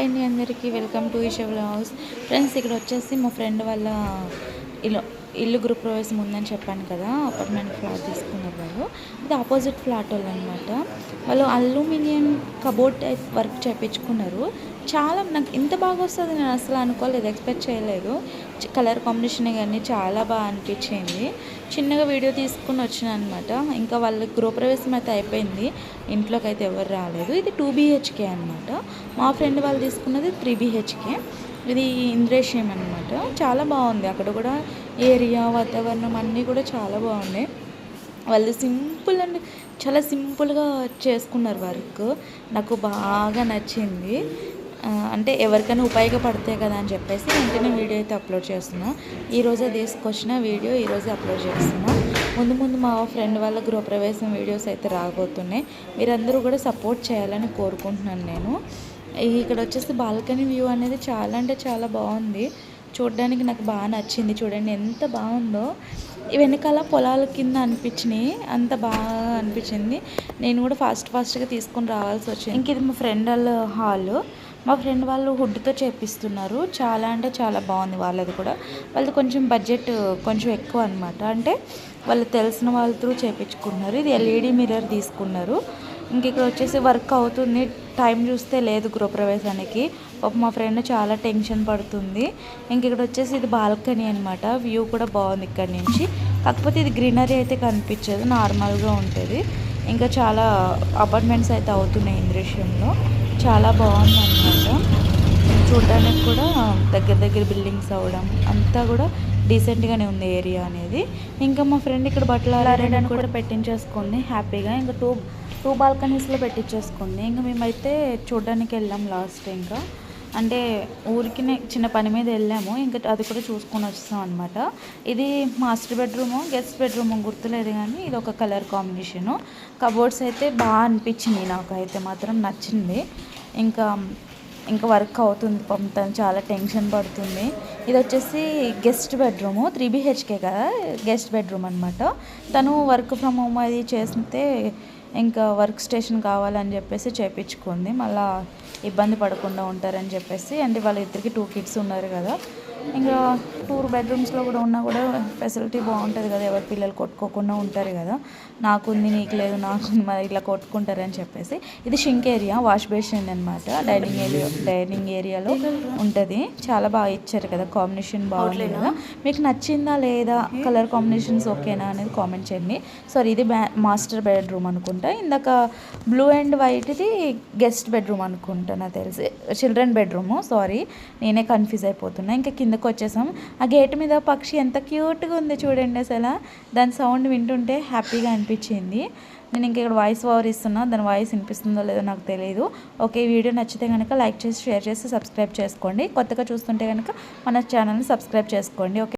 Hi అండి అందరికీ welcome to Eesha vlogs. Friends ఇక్కడ వచ్చేసి మా ఫ్రెండ్ వాళ్ళ ఇల్లు గృహప్రవేశం ఉందని చెప్పాను కదా. అపార్ట్మెంట్ ఫ్లాట్ తీసుకున్నారు వాళ్ళు. ఇది ఆపోజిట్ ఫ్లాట్ వాళ్ళు అనమాట. వాళ్ళు అల్యూమినియం కబోర్డ్ టైప్ వర్క్ చేయించుకున్నారు. చాలా నాకు ఇంత బాగా వస్తుంది నేను అసలు అనుకోలేదు, ఎక్స్పెక్ట్ చేయలేదు. కలర్ కాంబినేషన్ కానీ చాలా బాగా అనిపించింది. చిన్నగా వీడియో తీసుకుని వచ్చిన అనమాట. ఇంకా వాళ్ళ గృహప్రవేశం అయితే అయిపోయింది, ఇంట్లోకి అయితే ఎవరు రాలేదు. ఇది 2 BHK అనమాట. మా ఫ్రెండ్ వాళ్ళు తీసుకున్నది 3 BHK. ఇది ఇంద్రేషియం అనమాట. చాలా బాగుంది. అక్కడ కూడా ఏరియా వాతావరణం అన్నీ కూడా చాలా బాగున్నాయి. వాళ్ళు సింపుల్ అండ్ చాలా సింపుల్గా చేసుకున్నారు వర్క్. నాకు బాగా నచ్చింది. అంటే ఎవరికైనా ఉపయోగపడతాయి కదా అని చెప్పేసి వెంటనే వీడియో అయితే అప్లోడ్ చేస్తున్నాను. ఈరోజే తీసుకొచ్చిన వీడియో ఈరోజే అప్లోడ్ చేస్తున్నాను. ముందు మా ఫ్రెండ్ వాళ్ళ గృహప్రవేశం వీడియోస్ అయితే రాబోతున్నాయి. మీరందరూ కూడా సపోర్ట్ చేయాలని కోరుకుంటున్నాను నేను. ఇక్కడ వచ్చేసి బాల్కనీ వ్యూ అనేది చాలా అంటే చాలా బాగుంది. చూడడానికి నాకు బాగా నచ్చింది. చూడండి ఎంత బాగుందో. వెనకాల పొలాల కింద అనిపించినాయి, అంత బాగా అనిపించింది. నేను కూడా ఫాస్ట్గా తీసుకొని రావాల్సి వచ్చింది. ఇంక ఇది మా ఫ్రెండ్ వాళ్ళ హాల్. మా ఫ్రెండ్ వాళ్ళు వుడ్తో చేపిస్తున్నారు. చాలా అంటే చాలా బాగుంది వాళ్ళది కూడా. వాళ్ళది కొంచెం బడ్జెట్ కొంచెం ఎక్కువ అనమాట. అంటే వాళ్ళు తెలిసిన వాళ్ళతో చేయించుకున్నారు. ఇది LED మిర్రర్ తీసుకున్నారు. ఇంక ఇక్కడ వచ్చేసి వర్క్ అవుతుంది. టైం చూస్తే లేదు గృహప్రవేశానికి. మా ఫ్రెండ్ చాలా టెన్షన్ పడుతుంది. ఇంక ఇక్కడ వచ్చేసి ఇది బాల్కనీ అనమాట. వ్యూ కూడా బాగుంది ఇక్కడ నుంచి. కాకపోతే ఇది గ్రీనరీ అయితే కనిపించదు, నార్మల్గా ఉంటుంది. ఇంకా చాలా అపార్ట్మెంట్స్ అయితే అవుతున్నాయి ఈ దృశ్యంలో. చాలా బాగుంది అనమాట. చూడడానికి కూడా దగ్గర బిల్డింగ్స్ అవ్వడం అంతా కూడా డీసెంట్గానే ఉంది ఏరియా అనేది. ఇంకా మా ఫ్రెండ్ ఇక్కడ బట్టలు ఆరేయడానికి కూడా పెట్టించేసుకుంది హ్యాపీగా. ఇంకా టూ బాల్కనీస్లో పెట్టించేసుకుంది. ఇంకా మేమైతే చూడడానికి వెళ్ళాం లాస్ట్. ఇంకా అంటే ఊరికి చిన్న పని మీద వెళ్ళాము. ఇంకా అది కూడా చూసుకొని వచ్చేసాం అనమాట. ఇది మాస్టర్ బెడ్రూము గెస్ట్ బెడ్రూము గుర్తులేదు, కానీ ఇది ఒక కలర్ కాంబినేషను. కబోర్డ్స్ అయితే బాగా అనిపించింది, నాకైతే మాత్రం నచ్చింది. ఇంకా వర్క్ అవుతుంది. తను చాలా టెన్షన్ పడుతుంది. ఇది వచ్చేసి గెస్ట్ బెడ్రూము 3 BHK కదా, గెస్ట్ బెడ్రూమ్ అనమాట. తను వర్క్ ఫ్రమ్ హోమ్ అది చేస్తే ఇంకా వర్క్ స్టేషన్ కావాలని చెప్పేసి చేయించుకుంది. మళ్ళీ ఇబ్బంది పడకుండా ఉంటారని చెప్పేసి. అంటే వాళ్ళ ఇద్దరికి 2 kids ఉన్నారు కదా. ఇంకా 2 bedrooms కూడా ఉన్నా కూడా ఫెసిలిటీ బాగుంటుంది కదా, ఎవరి పిల్లలు కొట్టుకోకుండా ఉంటారు కదా. నాకుంది నీకు లేదు, నాకుంది మరి ఇట్లా కొట్టుకుంటారని చెప్పేసి. ఇది షింక్ ఏరియా, వాష్ బేసిన్ అనమాట. డైనింగ్ ఏరియాలో ఉంటుంది. చాలా బాగా ఇచ్చారు కదా, కాంబినేషన్ బాగుంది కదా. మీకు నచ్చిందా లేదా, కలర్ కాంబినేషన్స్ ఓకేనా అనేది కామెంట్ చేయండి. సారీ, ఇది మాస్టర్ బెడ్రూమ్ అనుకుంటా. ఇందాక బ్లూ అండ్ వైట్ది గెస్ట్ బెడ్రూమ్ అనుకుంటా నాకు తెలిసి, చిల్డ్రన్ బెడ్రూము. సారీ, నేనే కన్ఫ్యూజ్ అయిపోతున్నా. ఇంకా కిందకు వచ్చేసాం. ఆ గేట్ మీద పక్షి ఎంత క్యూట్గా ఉంది చూడండి అసలు. దాని సౌండ్ వింటుంటే హ్యాపీగా అనిపించింది. నేను ఇంక ఇక్కడ వాయిస్ ఓవర్ ఇస్తున్నా, దాని వాయిస్ వినిపిస్తుందో లేదో నాకు తెలియదు. ఓకే, వీడియో నచ్చితే కనుక లైక్ చేసి షేర్ చేసి సబ్స్క్రైబ్ చేసుకోండి. కొత్తగా చూస్తుంటే కనుక మన ఛానల్ని సబ్స్క్రైబ్ చేసుకోండి. ఓకే.